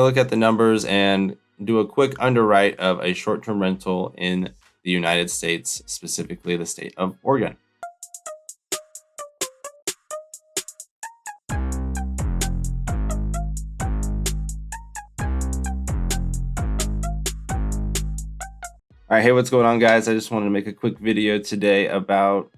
look at the numbers and do a quick underwrite of a short-term rental in the United States, specifically the state of Oregon. All right, hey, what's going on, guys? I just wanted to make a quick video today about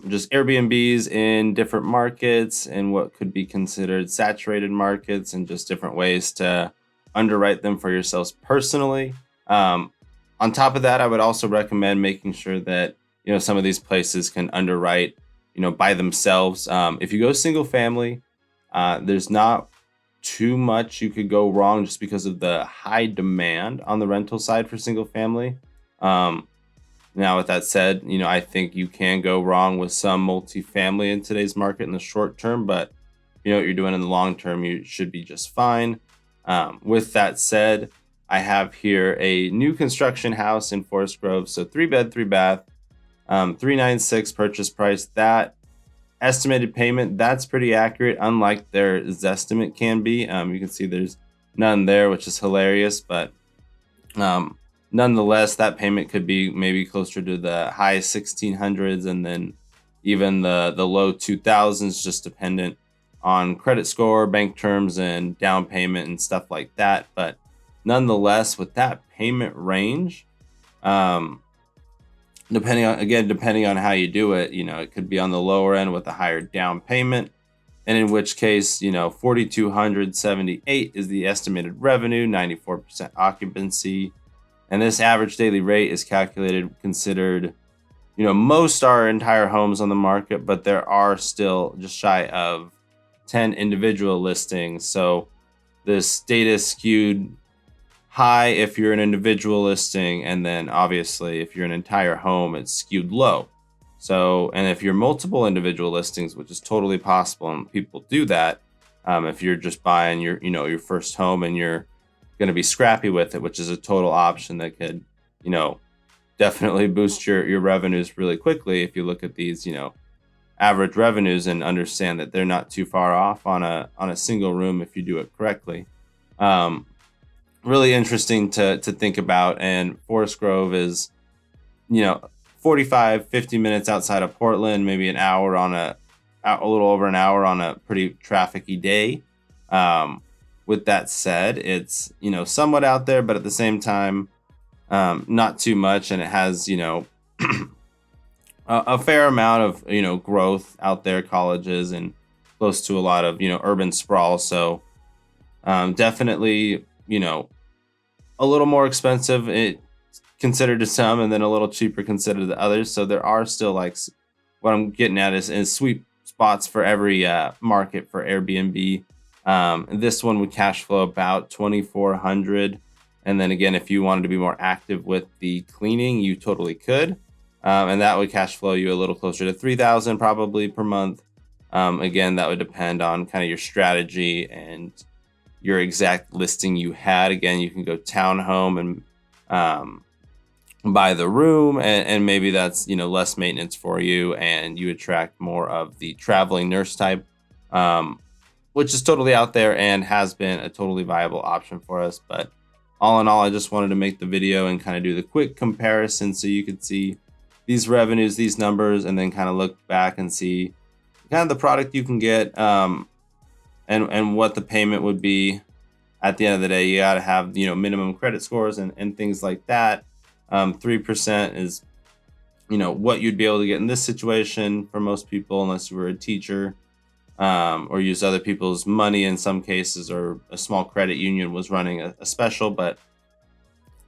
just Airbnbs in different markets and what could be considered saturated markets, and just different ways to underwrite them for yourselves personally. Um, on top of that, I would also recommend making sure that some of these places can underwrite by themselves. If you go single family, there's not too much you could go wrong just because of the high demand on the rental side for single family. Um, Now, with that said, I think you can go wrong with some multifamily in today's market in the short term, but what you're doing in the long term, you should be just fine. With that said, I have here a new construction house in Forest Grove. So 3 bed, 3 bath, 396 purchase price. That estimated payment, that's pretty accurate, unlike their Zestimate can be. You can see there's none there, which is hilarious, but um, nonetheless, that payment could be maybe closer to the high 1600s, and then even the low 2000s, just dependent on credit score, bank terms, and down payment and stuff like that. But nonetheless, with that payment range, um, depending on how you do it, it could be on the lower end with a higher down payment, and in which case, 4278 is the estimated revenue, 94% occupancy. And this average daily rate is considered, most are entire homes on the market, but there are still just shy of 10 individual listings. So this data is skewed high if you're an individual listing, and then obviously if you're an entire home, it's skewed low. So, and if you're multiple individual listings, which is totally possible, and people do that, if you're just buying your first home and you're going to be scrappy with it, which is a total option that could, definitely boost your revenues really quickly. If you look at these, average revenues and understand that they're not too far off on a single room if you do it correctly. Really interesting to think about. And Forest Grove is, 45-50 minutes outside of Portland, maybe a little over an hour on a pretty trafficy day. With that said, it's somewhat out there, but at the same time, not too much, and it has a fair amount of growth out there, colleges, and close to a lot of urban sprawl. So definitely a little more expensive it considered to some, and then a little cheaper considered to others. So there are still, like, what I'm getting at is sweet spots for every market for Airbnb. This one would cash flow about 2,400, and then again, if you wanted to be more active with the cleaning, you totally could, and that would cash flow you a little closer to 3,000 probably per month. Again, that would depend on kind of your strategy and your exact listing you had. Again, you can go townhome and buy the room, and maybe that's less maintenance for you, and you attract more of the traveling nurse type, which is totally out there and has been a totally viable option for us. But all in all, I just wanted to make the video and kind of do the quick comparison so you could see these revenues, these numbers, and then kind of look back and see kind of the product you can get, and what the payment would be. At the end of the day, you got to have minimum credit scores and things like that. 3% is what you'd be able to get in this situation for most people, unless you were a teacher, or use other people's money in some cases, or a small credit union was running a special. But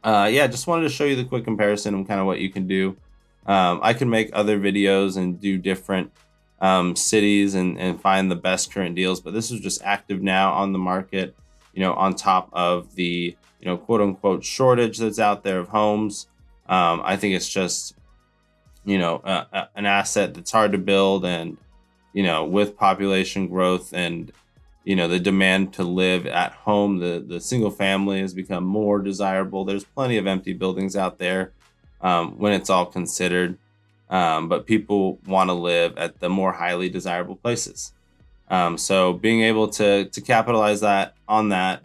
yeah, just wanted to show you the quick comparison and kind of what you can do. I can make other videos and do different cities and find the best current deals, but this is just active now on the market, on top of the quote unquote shortage that's out there of homes. I think it's just an asset that's hard to build, and with population growth and the demand to live at home, the single family has become more desirable. There's plenty of empty buildings out there, when it's all considered, but people want to live at the more highly desirable places. So being able to capitalize on that,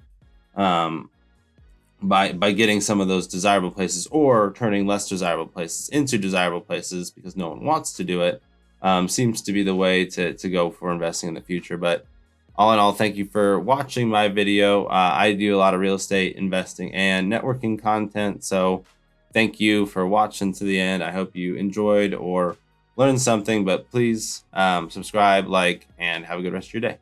um, by getting some of those desirable places, or turning less desirable places into desirable places because no one wants to do it, seems to be the way to go for investing in the future. But all in all, thank you for watching my video. I do a lot of real estate investing and networking content, so thank you for watching to the end. I hope you enjoyed or learned something, but please subscribe, like, and have a good rest of your day.